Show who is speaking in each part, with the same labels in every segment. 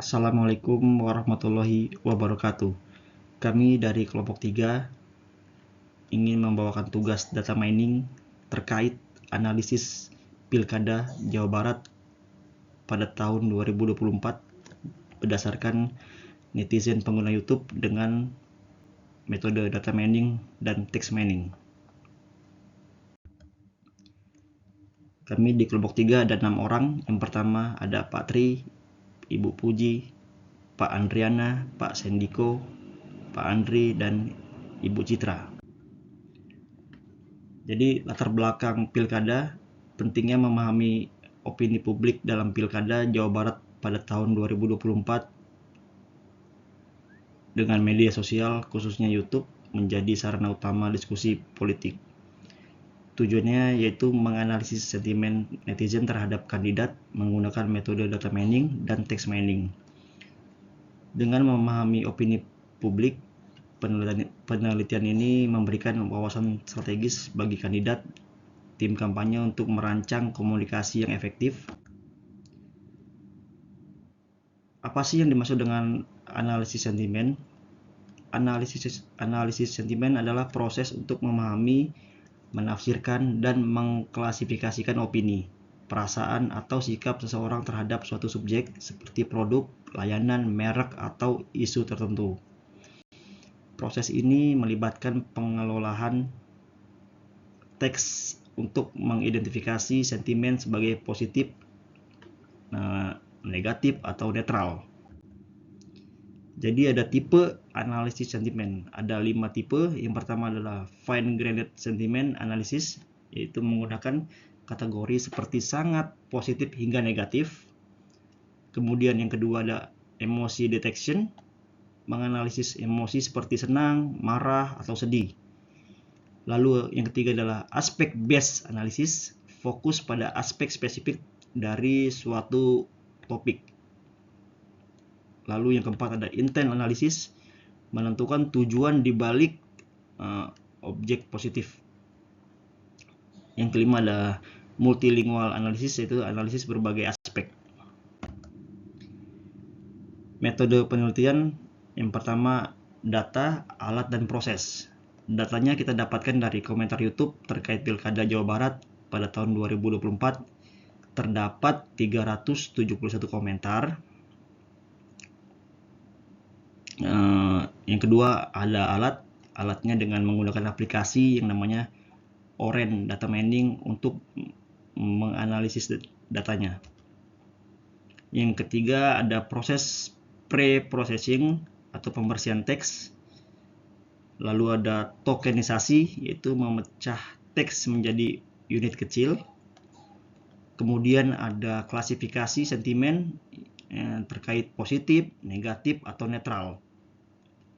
Speaker 1: Assalamualaikum warahmatullahi wabarakatuh. Kami dari kelompok 3 ingin membawakan tugas data mining terkait analisis Pilkada Jawa Barat pada tahun 2024 berdasarkan netizen pengguna YouTube dengan metode data mining dan text mining. Kami di kelompok 3 ada 6 orang. Yang pertama ada Pak Tri, Ibu Puji, Pak Andriana, Pak Sendiko, Pak Andri, dan Ibu Citra. Jadi latar belakang pilkada, pentingnya memahami opini publik dalam pilkada Jawa Barat pada tahun 2024 dengan media sosial khususnya YouTube menjadi sarana utama diskusi politik. Tujuannya yaitu menganalisis sentimen netizen terhadap kandidat menggunakan metode data mining dan text mining. Dengan memahami opini publik, penelitian ini memberikan wawasan strategis bagi kandidat tim kampanye untuk merancang komunikasi yang efektif. Apa sih yang dimaksud dengan analisis sentimen? Analisis sentimen adalah proses untuk memahami, menafsirkan, dan mengklasifikasikan opini, perasaan, atau sikap seseorang terhadap suatu subjek seperti produk, layanan, merek, atau isu tertentu. Proses ini melibatkan pengelolaan teks untuk mengidentifikasi sentimen sebagai positif, negatif, atau netral. Jadi ada tipe analisis sentimen. Ada 5 tipe. Yang pertama adalah fine-grained sentiment analysis, yaitu menggunakan kategori seperti sangat, positif, hingga negatif. Kemudian yang kedua ada emosi detection, menganalisis emosi seperti senang, marah, atau sedih. Lalu yang ketiga adalah aspek based analysis, fokus pada aspek spesifik dari suatu topik. Lalu yang keempat ada intent analysis, menentukan tujuan dibalik objek positif. Yang kelima ada multilingual analysis, yaitu analisis berbagai aspek. Metode penelitian yang pertama data, alat, dan proses. Datanya kita dapatkan dari komentar YouTube terkait Pilkada Jawa Barat pada tahun 2024. Terdapat 371 komentar. Yang kedua ada alatnya dengan menggunakan aplikasi yang namanya Oren Data Mining untuk menganalisis datanya. Yang ketiga ada proses pre-processing atau pembersihan teks. Lalu ada tokenisasi, yaitu memecah teks menjadi unit kecil. Kemudian ada klasifikasi sentimen terkait positif, negatif, atau netral.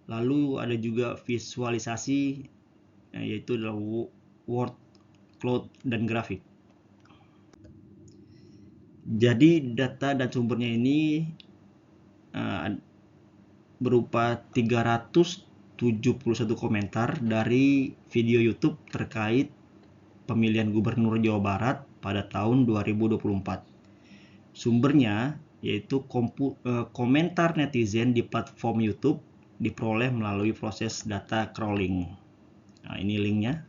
Speaker 1: Lalu ada juga visualisasi, yaitu adalah word cloud dan grafik. Jadi data dan sumbernya ini berupa 371 komentar dari video YouTube terkait pemilihan gubernur Jawa Barat pada tahun 2024. Sumbernya yaitu komentar netizen di platform YouTube diperoleh melalui proses data crawling. Nah, ini linknya.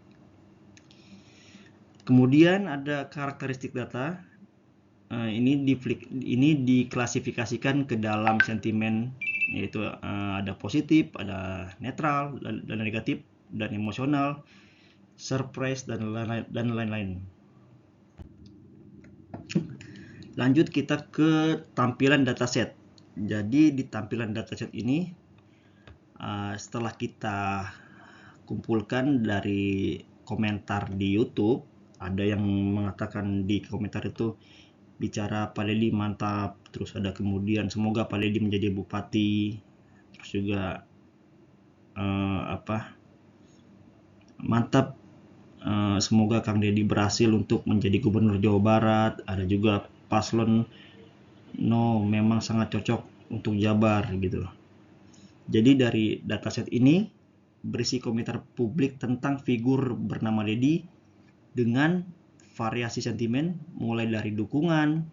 Speaker 1: Kemudian ada karakteristik data. Ini diklasifikasikan ke dalam sentimen, yaitu ada positif, ada netral, dan negatif, dan emosional, surprise, dan lain-lain. Lanjut kita ke tampilan dataset. Jadi di tampilan dataset ini setelah kita kumpulkan dari komentar di YouTube, ada yang mengatakan di komentar itu bicara Pak Dedi mantap, terus ada kemudian semoga Pak Dedi menjadi bupati, terus juga mantap, semoga Kang Dedi berhasil untuk menjadi gubernur Jawa Barat. Ada juga paslon memang sangat cocok untuk Jabar gitu. Jadi dari dataset ini berisi komentar publik tentang figur bernama Dedi dengan variasi sentimen mulai dari dukungan,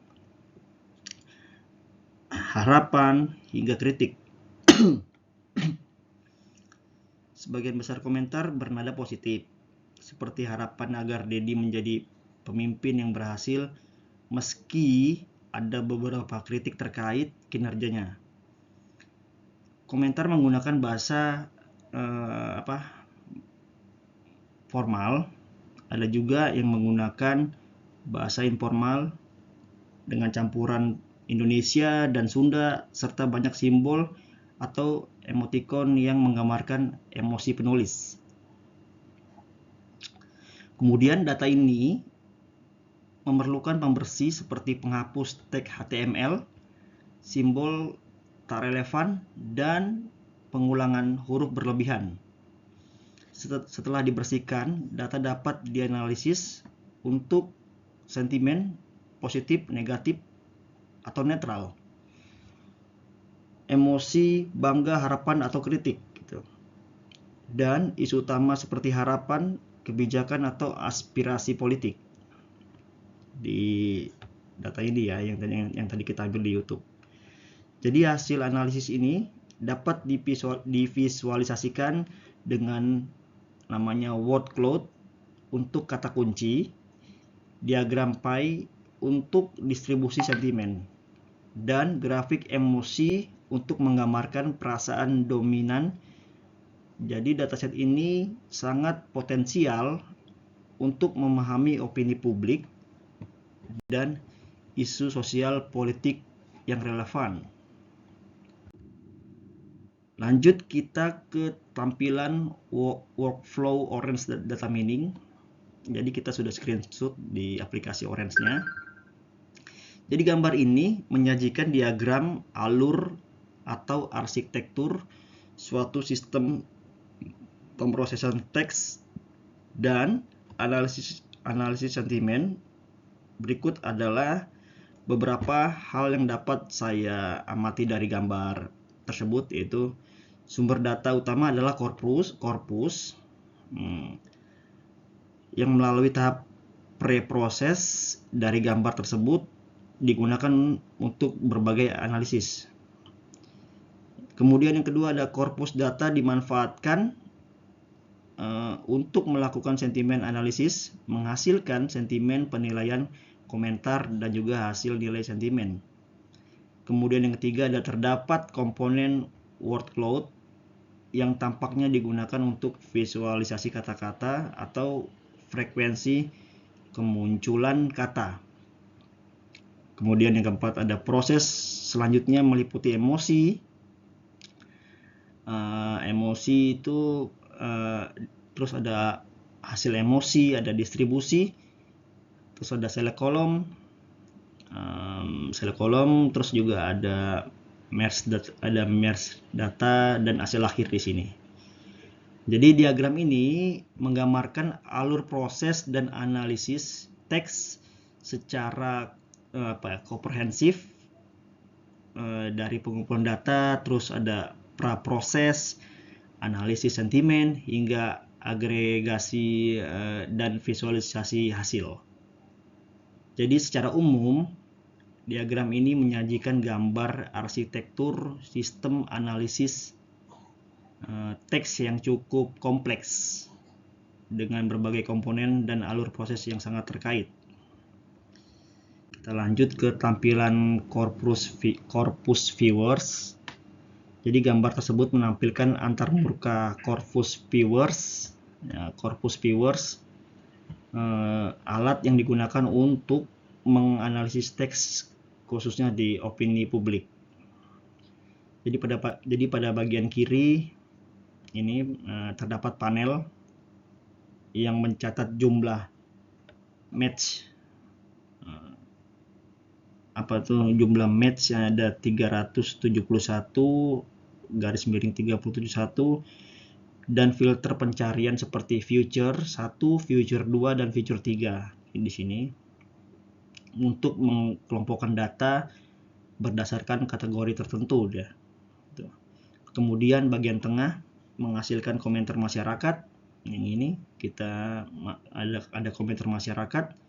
Speaker 1: harapan, hingga kritik. Sebagian besar komentar bernada positif, seperti harapan agar Dedi menjadi pemimpin yang berhasil, meski ada beberapa kritik terkait kinerjanya. Komentar menggunakan bahasa formal, ada juga yang menggunakan bahasa informal dengan campuran Indonesia dan Sunda serta banyak simbol atau emoticon yang menggambarkan emosi penulis. Kemudian data ini memerlukan pembersih seperti penghapus tag HTML, simbol tak relevan, dan pengulangan huruf berlebihan. Setelah dibersihkan, data dapat dianalisis untuk sentimen positif, negatif, atau netral, emosi, bangga, harapan, atau kritik gitu. Dan isu utama seperti harapan, kebijakan, atau aspirasi politik di data ini ya, yang tadi kita ambil di YouTube. Jadi hasil analisis ini dapat divisualisasikan dengan namanya word cloud untuk kata kunci, diagram pie untuk distribusi sentimen, dan grafik emosi untuk menggambarkan perasaan dominan. Jadi dataset ini sangat potensial untuk memahami opini publik dan isu sosial politik yang relevan. Lanjut kita ke tampilan workflow Orange Data Mining. Jadi kita sudah screenshot di aplikasi Orange-nya. Jadi gambar ini menyajikan diagram alur atau arsitektur suatu sistem pemrosesan teks dan analisis sentimen. Berikut adalah beberapa hal yang dapat saya amati dari gambar tersebut, yaitu sumber data utama adalah korpus yang melalui tahap preproses dari gambar tersebut digunakan untuk berbagai analisis. Kemudian yang kedua ada korpus data dimanfaatkan untuk melakukan sentimen analisis, menghasilkan sentimen penilaian komentar dan juga hasil nilai sentimen. Kemudian yang ketiga ada terdapat komponen word cloud yang tampaknya digunakan untuk visualisasi kata-kata atau frekuensi kemunculan kata. Kemudian yang keempat ada proses selanjutnya meliputi emosi. Emosi itu terus ada hasil emosi, ada distribusi, terus ada select column, terus juga ada merge data dan hasil akhir di sini. Jadi diagram ini menggambarkan alur proses dan analisis teks secara komprehensif dari pengumpulan data, terus ada praproses, analisis sentimen, hingga agregasi dan visualisasi hasil. Jadi secara umum diagram ini menyajikan gambar arsitektur sistem analisis teks yang cukup kompleks dengan berbagai komponen dan alur proses yang sangat terkait. Kita lanjut ke tampilan corpus viewers. Jadi gambar tersebut menampilkan antarmuka corpus viewers. Corpus viewers alat yang digunakan untuk menganalisis teks khususnya di opini publik. Jadi pada bagian kiri ini terdapat panel yang mencatat jumlah match. Jumlah match yang ada 371/37 dan filter pencarian seperti future 1, future 2, dan future 3 di sini untuk mengelompokkan data berdasarkan kategori tertentu ya. Kemudian bagian tengah menghasilkan komentar masyarakat. Yang ini kita ada komentar masyarakat.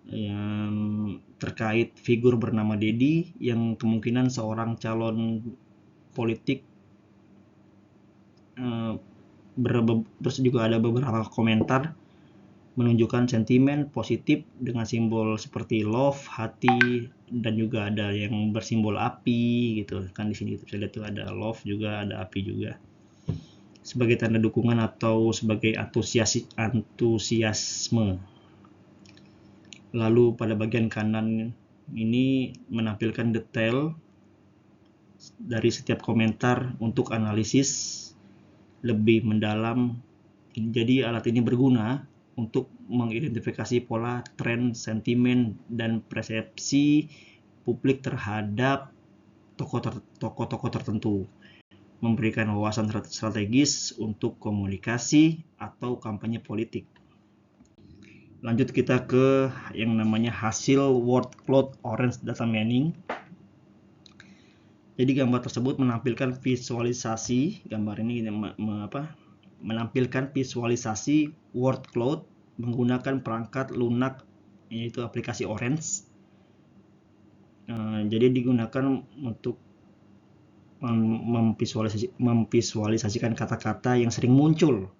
Speaker 1: yang terkait figur bernama Dedi yang kemungkinan seorang calon politik. Terus juga ada beberapa komentar menunjukkan sentimen positif dengan simbol seperti love, hati, dan juga ada yang bersimbol api gitu kan. Di sini bisa lihat tuh ada love juga, ada api juga sebagai tanda dukungan atau sebagai antusiasme. Lalu pada bagian kanan ini menampilkan detail dari setiap komentar untuk analisis lebih mendalam. Jadi alat ini berguna untuk mengidentifikasi pola, tren, sentimen, dan persepsi publik terhadap tokoh-tokoh tertentu, memberikan wawasan strategis untuk komunikasi atau kampanye politik. Lanjut kita ke yang namanya hasil word cloud orange data mining. Jadi gambar tersebut menampilkan visualisasi, gambar ini menampilkan visualisasi word cloud menggunakan perangkat lunak, yaitu aplikasi Orange. Jadi digunakan untuk memvisualisasikan kata-kata yang sering muncul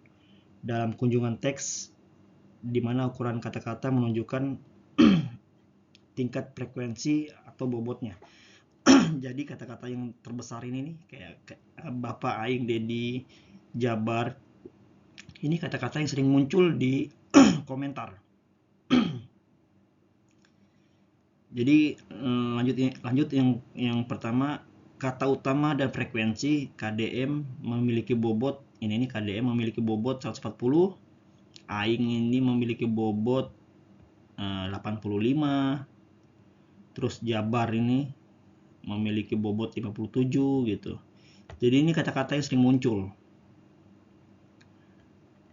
Speaker 1: dalam kunjungan teks, di mana ukuran kata-kata menunjukkan tingkat frekuensi atau bobotnya. Jadi kata-kata yang terbesar ini nih, kayak Bapak, Aing, Dedi, Jabar, ini kata-kata yang sering muncul di komentar. Jadi lanjut yang pertama, kata utama dan frekuensi. KDM memiliki bobot, ini KDM memiliki bobot 140, Aing ini memiliki bobot 85, terus Jabar ini memiliki bobot 57 gitu. Jadi ini kata-kata yang sering muncul.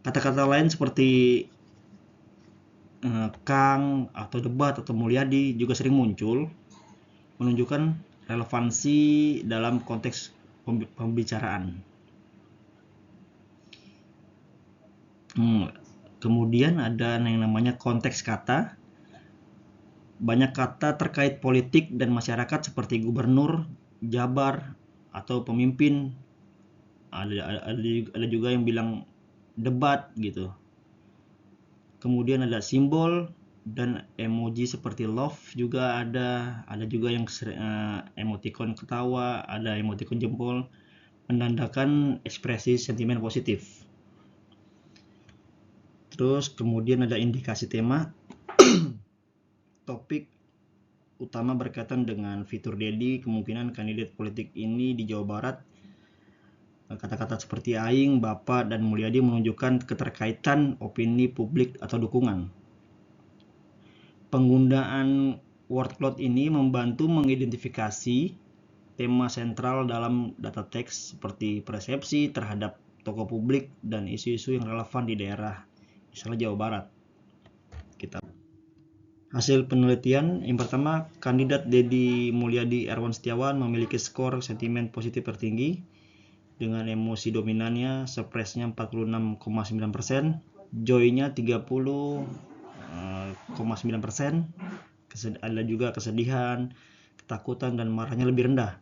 Speaker 1: Kata-kata lain seperti Kang atau debat atau Mulyadi juga sering muncul, menunjukkan relevansi dalam konteks pembicaraan. Kemudian ada yang namanya konteks kata. Banyak kata terkait politik dan masyarakat seperti gubernur, jabar, atau pemimpin. Ada juga yang bilang debat gitu. Kemudian ada simbol dan emoji seperti love juga ada juga yang emoticon ketawa, ada emoticon jempol, menandakan ekspresi sentimen positif. Terus kemudian ada indikasi tema. Topik utama berkaitan dengan fitur Dedi, kemungkinan kandidat politik ini di Jawa Barat. Kata-kata seperti Aing, Bapak, dan Mulyadi menunjukkan keterkaitan opini publik atau dukungan. Penggunaan word cloud ini membantu mengidentifikasi tema sentral dalam data teks seperti persepsi terhadap tokoh publik dan isu-isu yang relevan di daerah, misalnya Jawa Barat. Hasil penelitian yang pertama, kandidat Dedi Mulyadi Erwan Setiawan memiliki skor sentimen positif tertinggi dengan emosi dominannya surprise-nya 46,9%, joy-nya 30,9%, ada juga kesedihan, ketakutan, dan marahnya lebih rendah.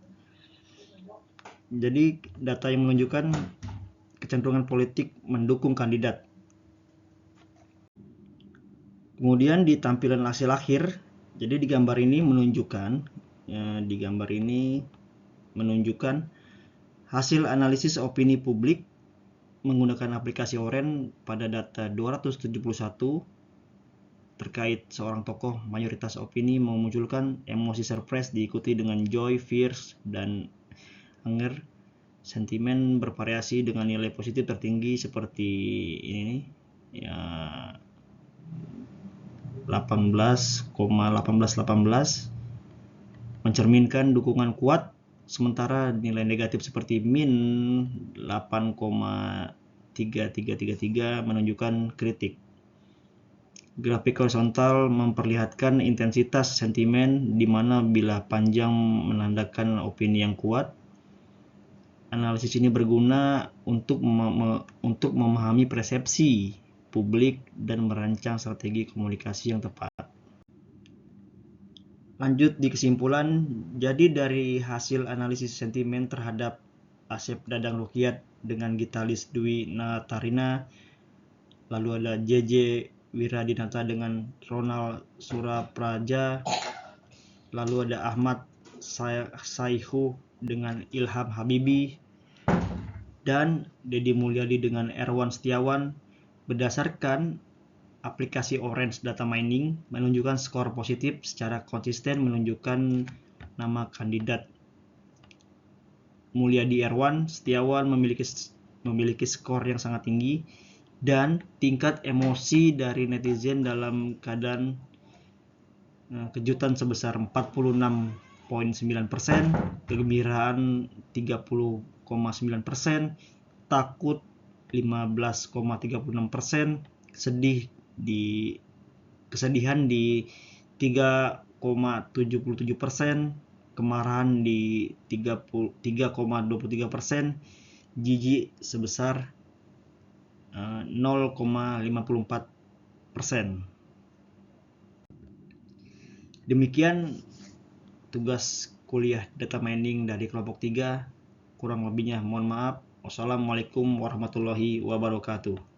Speaker 1: Jadi data yang menunjukkan kecenderungan politik mendukung kandidat. Kemudian di tampilan hasil akhir, jadi di gambar ini menunjukkan hasil analisis opini publik menggunakan aplikasi Orange pada data 271 terkait seorang tokoh. Mayoritas opini memunculkan emosi surprise diikuti dengan joy, fears, dan anger. Sentimen bervariasi dengan nilai positif tertinggi seperti ini nih, ya 18,18 mencerminkan dukungan kuat, sementara nilai negatif seperti min 8,3333 menunjukkan kritik. Grafik horizontal memperlihatkan intensitas sentimen, di mana bila panjang menandakan opini yang kuat. Analisis ini berguna untuk memahami persepsi publik dan merancang strategi komunikasi yang tepat. Lanjut di kesimpulan, jadi dari hasil analisis sentimen terhadap Asep Dadang Rukyat dengan gitaris Dwi Natarina, lalu ada JJ Wiradinata dengan Ronald Surapraja, lalu ada Ahmad Saihu dengan Ilham Habibi, dan Deddy Mulyadi dengan Erwan Setiawan. Berdasarkan aplikasi Orange Data Mining menunjukkan skor positif secara konsisten, menunjukkan nama kandidat Mulyadi Erwan Setiawan memiliki skor yang sangat tinggi, dan tingkat emosi dari netizen dalam keadaan kejutan sebesar 46,9%, kegembiraan 30,9%, takut 15,36%, kesedihan di 3,77%, kemarahan di 3,23%, jijik sebesar 0,54%. Demikian tugas kuliah data mining dari kelompok 3. Kurang lebihnya mohon maaf. Wassalamualaikum warahmatullahi wabarakatuh.